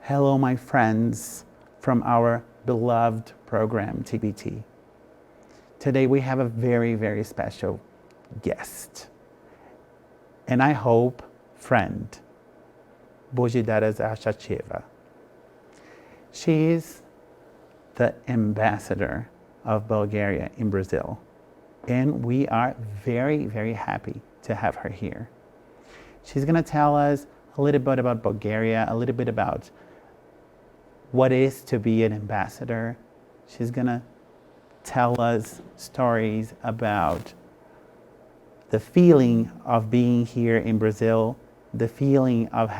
Hello, my friends from our beloved program TBT. Today we have a very, very special guest. And I hope, friend, Bojidara Sartchadjieva. She is the ambassador of Bulgaria in Brazil. And we are very, very happy to have her here. She's going to tell us a little bit about Bulgaria, a little bit about what it is to be an ambassador. She's gonna tell us stories about the feeling of being here in Brazil, the feeling of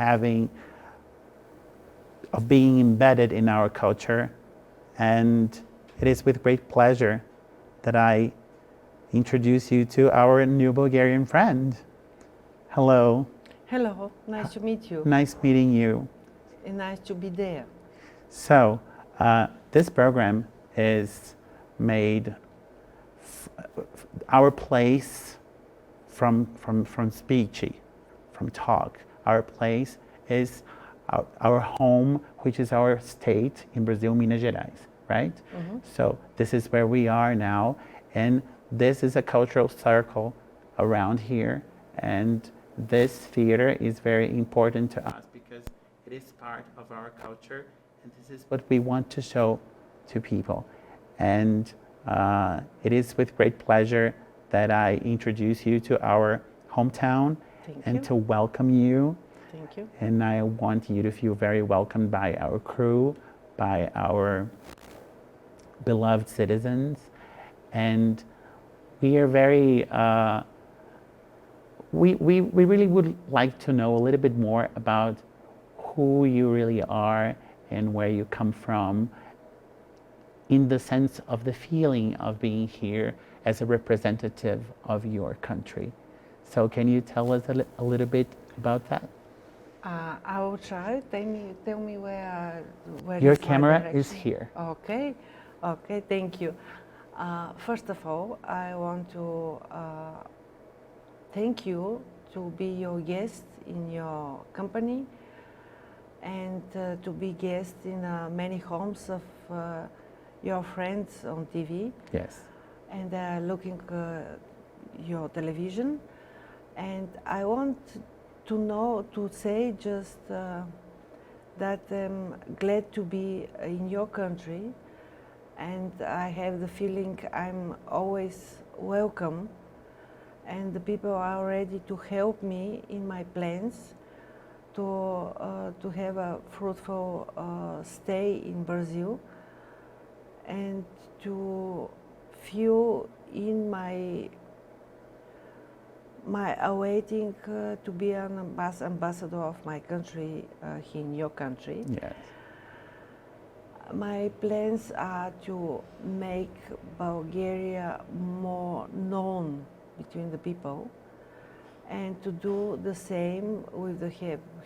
being embedded in our culture. And it is with great pleasure that I introduce you to our new Bulgarian friend. Hello. Hello, nice to meet you. Nice meeting you. And nice to be there. So, this program is made our place from speechy, from talk. Our place is our home, which is our state in Brazil, Minas Gerais, right? Mm-hmm. So this is where we are now, and this is a cultural circle around here, and this theater is very important to us because it is part of our culture. And this is what we want to show to people. And it is with great pleasure that I introduce you to our hometown and to welcome you. Thank you. And I want you to feel very welcomed by our crew, by our beloved citizens. And we are very, we really would like to know a little bit more about who you really are and where you come from, in the sense of the feeling of being here as a representative of your country. So can you tell us a little bit about that? I will try. Tell me where your camera is here. Okay, thank you. First of all, I want to thank you to be your guest in your company, and to be guest in many homes of your friends on TV. Yes. And looking your television. And I want to say just that I'm glad to be in your country, and I have the feeling I'm always welcome, and the people are ready to help me in my plans to have a fruitful stay in Brazil, and to feel in my awaiting to be an ambassador of my country here in your country. Yes. My plans are to make Bulgaria more known between the people, and to do the same with the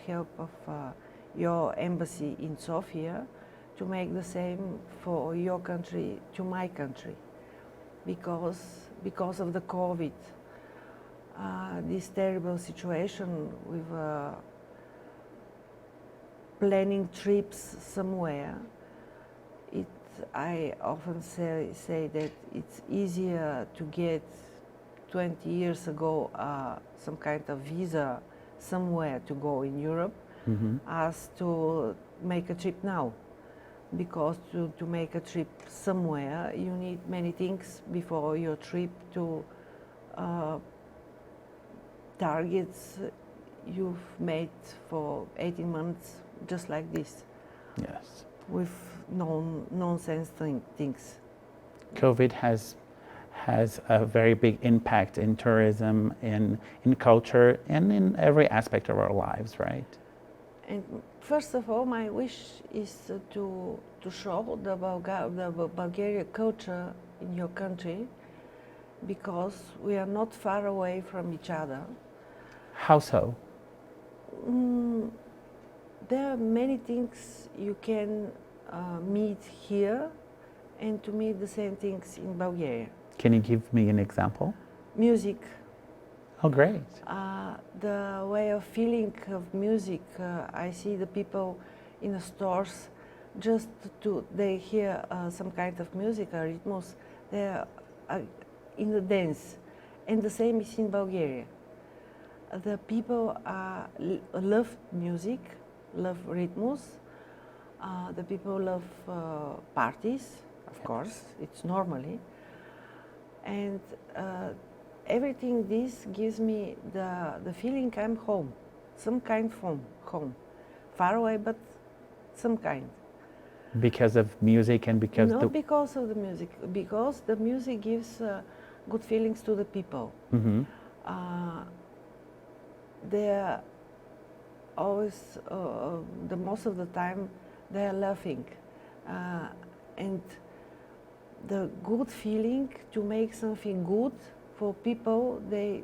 help of your embassy in Sofia, to make the same for your country to my country, because of the COVID, this terrible situation with planning trips somewhere. I often say that it's easier to get 20 years ago some kind of visa somewhere to go in Europe, mm-hmm. as to make a trip now. Because to make a trip somewhere, you need many things before your trip, to targets you've made for 18 months just like this, Yes. with nonsense things. COVID has a very big impact in tourism, in culture, and in every aspect of our lives, right? And first of all, my wish is to show the Bulgarian culture in your country, because we are not far away from each other. How so? There are many things you can meet here and to meet the same things in Bulgaria. Can you give me an example? Music, Oh, great. the way of feeling of music. I see the people in the stores, just they hear some kind of music or rhythms, they are in the dance. And the same is in Bulgaria. The people love music, love rhythms. The people love parties, of course, it's normally. And everything this gives me the feeling I'm home, some kind of home. Far away, but some kind. Because of music and because Not because of the music, because the music gives good feelings to the people. Mm-hmm. They're always, the most of the time, they're laughing. And the good feeling to make something good for people, they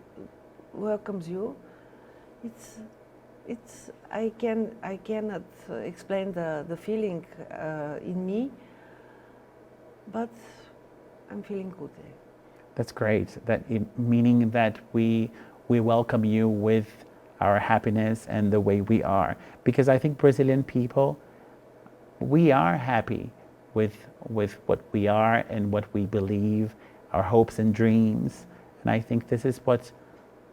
welcomes you. I cannot explain the feeling in me, but I'm feeling good. That's great. Meaning that we welcome you with our happiness and the way we are. Because I think Brazilian people, we are happy with what we are and what we believe, our hopes and dreams. And I think this is what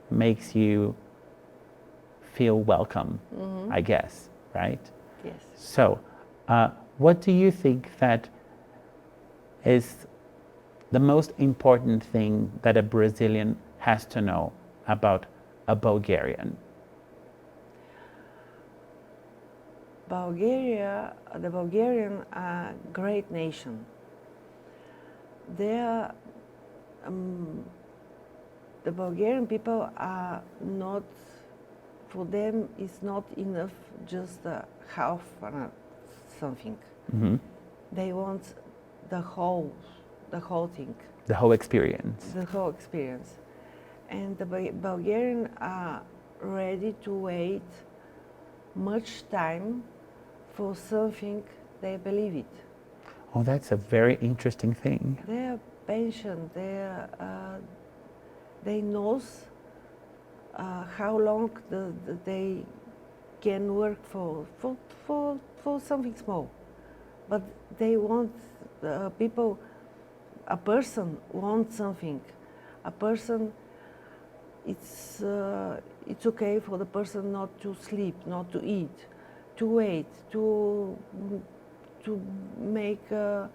makes you feel welcome, I guess, right? Yes. So, what do you think that is the most important thing that a Brazilian has to know about a Bulgarian? The Bulgarian are a great nation. The Bulgarian people are not, for them it's not enough just half something. Mm-hmm. They want the whole thing. The whole experience. The whole experience. And the Bulgarians are ready to wait much time for something they believe it. Oh, that's a very interesting thing. They are patient. They knows how long they can work for something small, but they want people. A person wants something. A person, it's okay for the person not to sleep, not to eat, to wait, to make a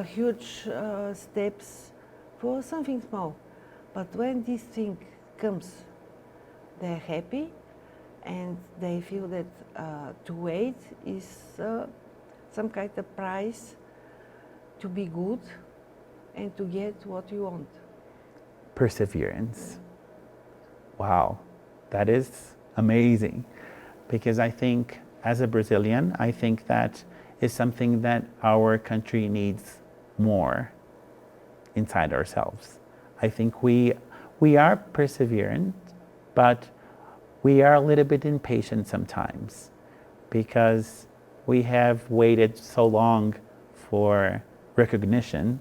huge steps for something small. But when this thing comes, they're happy, and they feel that to wait is some kind of price to be good and to get what you want. Perseverance. Wow, that is amazing. Because I think, as a Brazilian, I think that is something that our country needs more inside ourselves. I think we are perseverant, but we are a little bit impatient sometimes, because we have waited so long for recognition,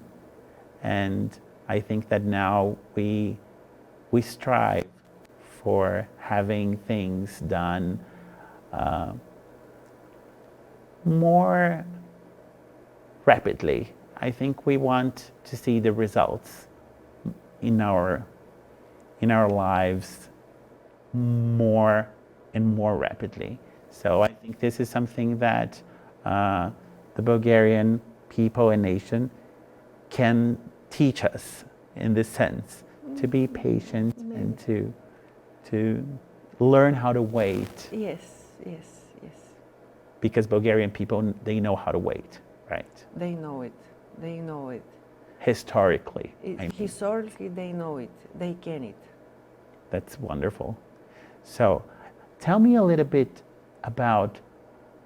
and I think that now we strive for having things done more rapidly. I think we want to see the results in our lives more and more rapidly. So I think this is something that the Bulgarian people and nation can teach us in this sense, to be patient and to learn how to wait. Yes, yes, yes. Because Bulgarian people, they know how to wait, right? They know it. They know it. Historically. I mean. Historically, they know it. They can it. That's wonderful. So tell me a little bit about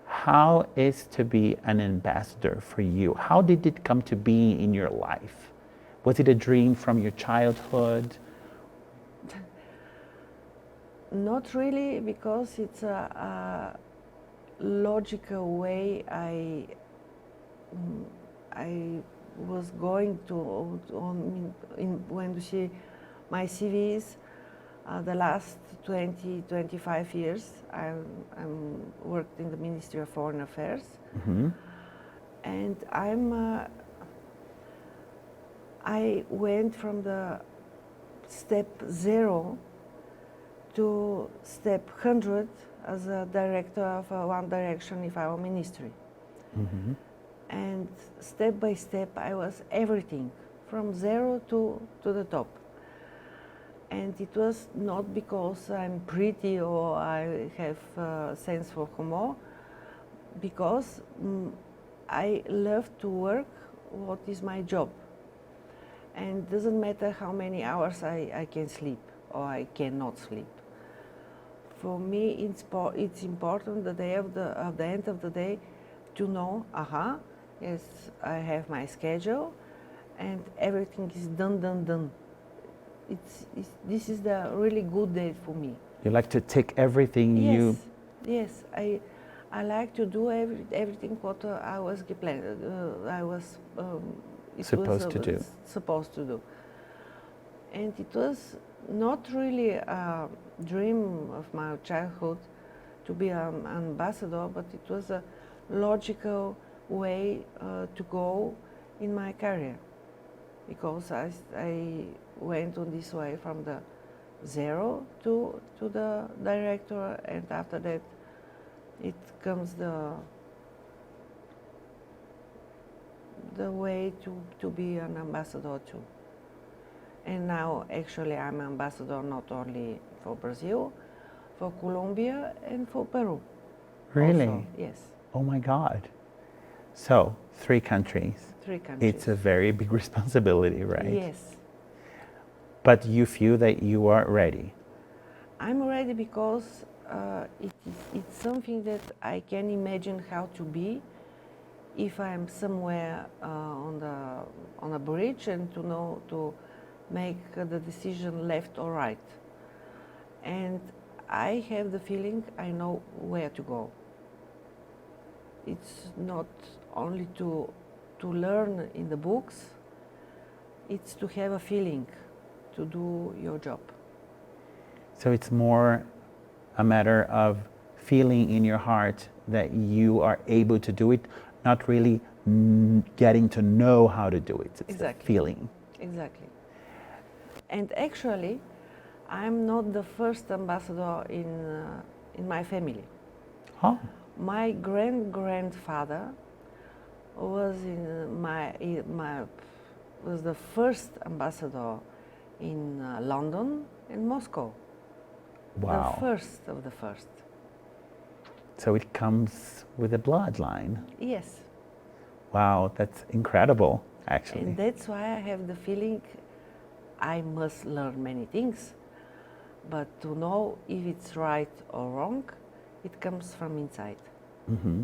how is to be an ambassador for you? How did it come to be in your life? Was it a dream from your childhood? Not really, because it's a logical way I was going to when you see my CVs, the last 25 years I'm worked in the Ministry of Foreign Affairs, and I went from the step 0 to step 100 as a director of One Direction in our ministry. And step by step I was everything, from 0 to the top. And it was not because I'm pretty or I have sense for humor, because I love to work what is my job. And it doesn't matter how many hours I can sleep or I cannot sleep. For me, it's important at the end of the day to know, yes, I have my schedule and everything is done. This is the really good day for me. You like to tick everything you... Yes, I like to do everything what I was supposed to do. And it was not really a dream of my childhood to be an ambassador, but it was a logical way to go in my career, because I went on this way from the 0 to the director, and after that it comes the way to be an ambassador too. And now actually I'm ambassador not only for Brazil, for Colombia and for Peru. Really? Also, yes. Oh my God. So 3 countries. 3 countries. It's a very big responsibility, right? Yes. But you feel that you are ready? I'm ready because it's something that I can imagine how to be if I'm somewhere on a bridge and to know to make the decision left or right. And I have the feeling I know where to go. It's not only to learn in the books, it's to have a feeling to do your job. So it's more a matter of feeling in your heart that you are able to do it, not really getting to know how to do it. It's exactly. a feeling. Exactly. And actually, I'm not the first ambassador in my family. Oh. My grandfather was was the first ambassador in London and Moscow. Wow. The first of the first. So it comes with a bloodline. Yes. Wow, that's incredible, actually. And that's why I have the feeling I must learn many things, but to know if it's right or wrong, it comes from inside. Mm-hmm.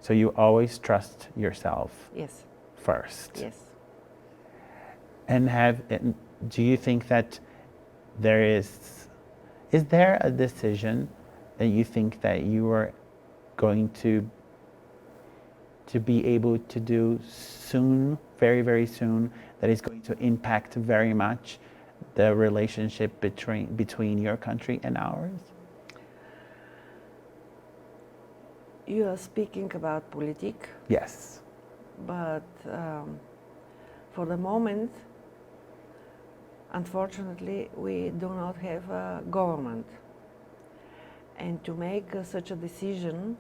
So you always trust yourself. Yes. First. Yes. And do you think that is there a decision that you think that you are going to be able to do soon, very, very soon, that is going to impact very much the relationship between your country and ours? You are speaking about politics. Yes. But for the moment, unfortunately, we do not have a government. And to make such a decision,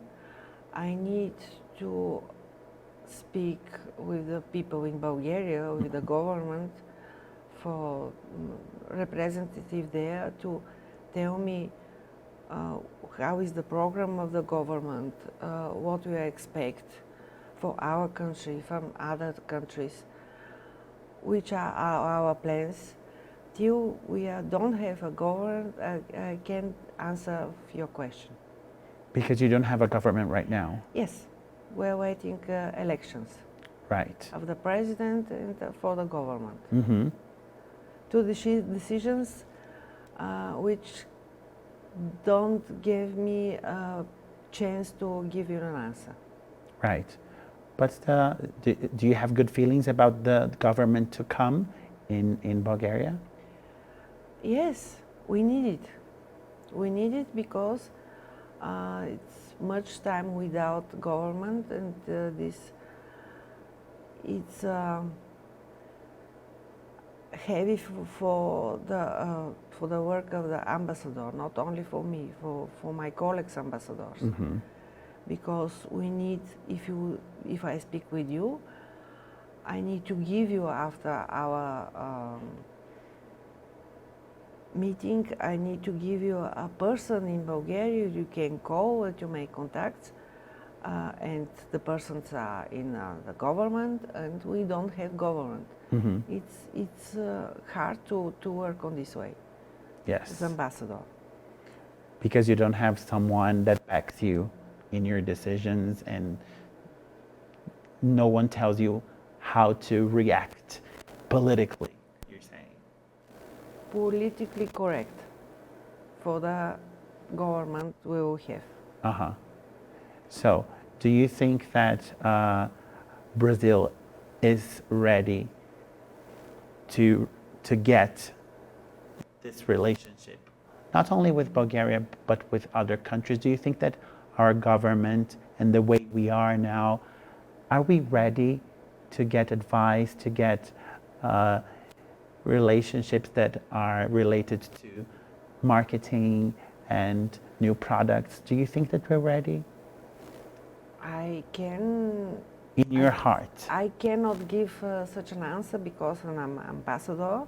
I need to speak with the people in Bulgaria, with the government, for representative there to tell me how is the program of the government, what we expect for our country from other countries, which are our plans. Till we don't have a government, I can't answer your question. Because you don't have a government right now. Yes, we're waiting elections Right. of the president and for the government. Mm-hmm. Two decisions which don't give me a chance to give you an answer. Right. But do you have good feelings about the government to come in Bulgaria? Yes, we need it. We need it because it's much time without government, and it's heavy for the work of the ambassador, not only for me, for my colleagues ambassadors. Mm-hmm. Because we need, if I speak with you, I need to give you after our meeting, I need to give you a person in Bulgaria you can call to make contacts, and the persons are in the government, and we don't have government. Mm-hmm. It's hard to work on this way. Yes. As ambassador. Because you don't have someone that backs you in your decisions, and no one tells you how to react politically, you're saying. Politically correct for the government we will have. Uh-huh. So, do you think that Brazil is ready to get this relationship, not only with Bulgaria, but with other countries? Do you think that our government and the way we are now, are we ready to get advice, to get relationships that are related to marketing and new products? Do you think that we're ready? I can. In your heart. I cannot give such an answer because I'm ambassador,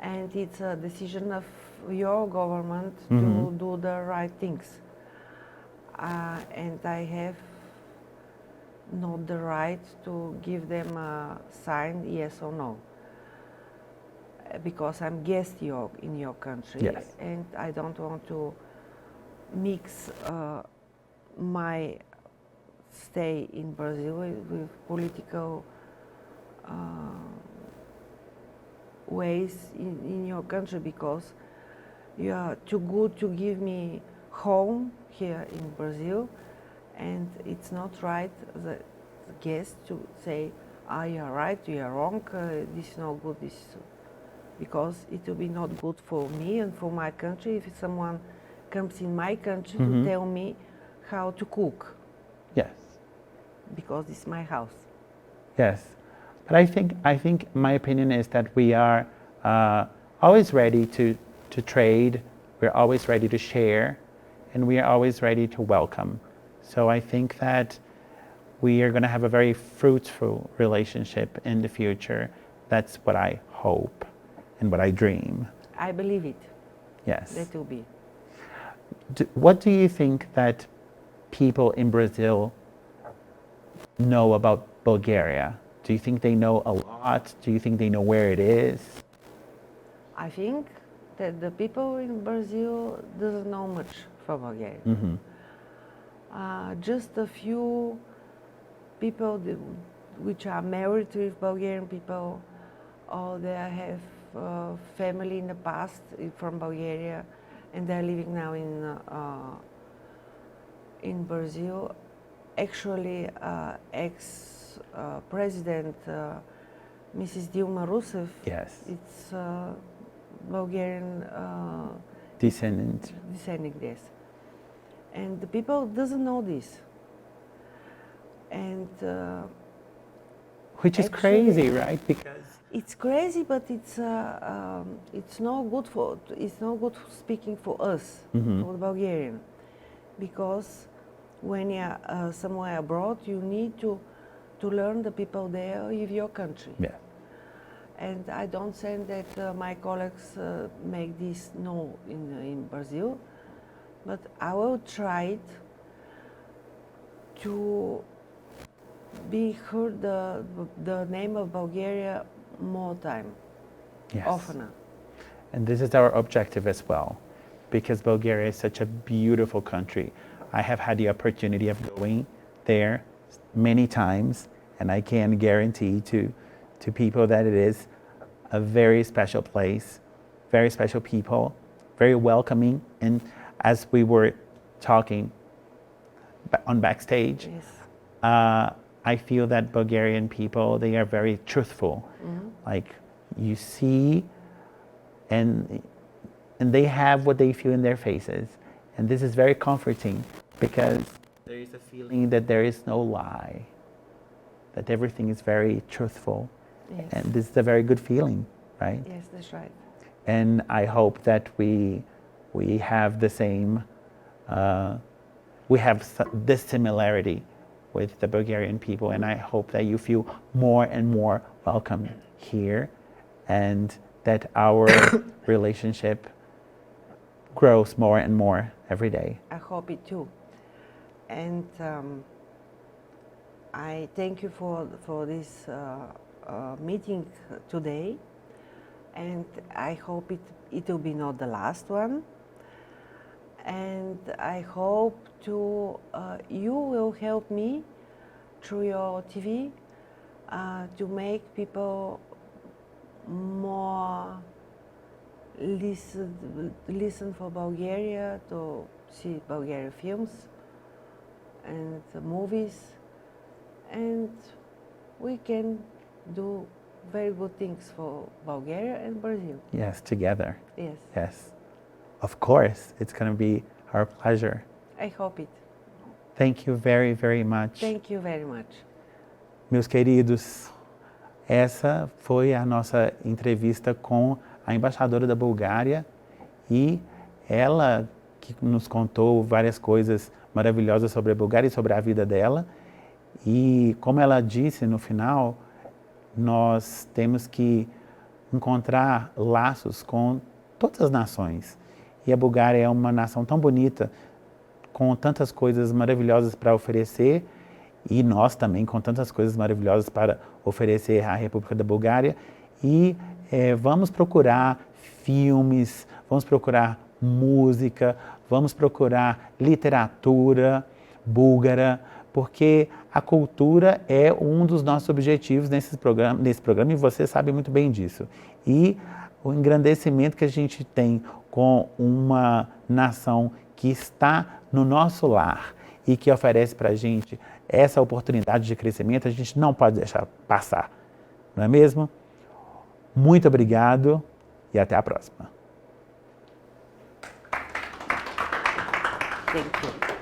and it's a decision of your government to do the right things. And I have not the right to give them a sign yes or no, because I'm guest in your country, yes. And I don't want to mix my stay in Brazil with political ways in your country, because you are too good to give me home here in Brazil, and it's not right the guest to say, you are right, you are wrong, this is not good, this is, because it will be not good for me and for my country if someone comes in my country to tell me how to cook. Yes. Because it's my house. Yes, but I think my opinion is that we are always ready to trade. We're always ready to share, and we are always ready to welcome. So I think that we are going to have a very fruitful relationship in the future. That's what I hope and what I dream. I believe it. Yes. That will be. What do you think that people in Brazil know about Bulgaria? Do you think they know a lot? Do you think they know where it is? I think that the people in Brazil doesn't know much for Bulgaria. Mm-hmm. Just a few people which are married with Bulgarian people, or they have family in the past from Bulgaria, and they're living now in Brazil. Actually, ex-president Mrs. Dilma Rousseff, Yes. it's Bulgarian Descendant. yes. And the people doesn't know this. And Which is crazy, right? Because it's crazy, but it's no good for speaking for us, for the Bulgarian, because when you're somewhere abroad, you need to learn the people there of your country. yeah. And I don't say that my colleagues make this in Brazil, but I will try to be heard the name of Bulgaria more time, Yes. oftener. And this is our objective as well, because Bulgaria is such a beautiful country. I have had the opportunity of going there many times, and I can guarantee to people that it is a very special place, very special people, very welcoming. And as we were talking on backstage, Yes. I feel that Bulgarian people, they are very truthful. Like you see, and they have what they feel in their faces. And this is very comforting because there is a feeling that there is no lie, that everything is very truthful. Yes. And this is a very good feeling, right? Yes, that's right. And I hope that we have the same, we have this similarity with the Bulgarian people, and I hope that you feel more and more welcome here, and that our relationship grows more and more every day. I hope it too. And I thank you for this meeting today, and I hope it will be not the last one. And I hope you will help me through your TV to make people more listen for Bulgaria, to see Bulgarian films and movies, and we can do very good things for Bulgaria and Brazil. Yes, together. Yes. Yes. Of course, it's going to be our pleasure. I hope it. Thank you very, very much. Thank you very much. Meus queridos, essa foi a nossa entrevista com a embaixadora da Bulgária, e ela que nos contou várias coisas maravilhosas sobre a Bulgária e sobre a vida dela. E como ela disse no final, nós temos que encontrar laços com todas as nações. E a Bulgária é uma nação tão bonita, com tantas coisas maravilhosas para oferecer, e nós também com tantas coisas maravilhosas para oferecer à República da Bulgária. E vamos procurar filmes, vamos procurar música, vamos procurar literatura búlgara, porque a cultura é um dos nossos objetivos nesse programa, e você sabe muito bem disso. E o engrandecimento que a gente tem com uma nação que está no nosso lar e que oferece para a gente essa oportunidade de crescimento, a gente não pode deixar passar, não é mesmo? Muito obrigado e até a próxima. Thank you.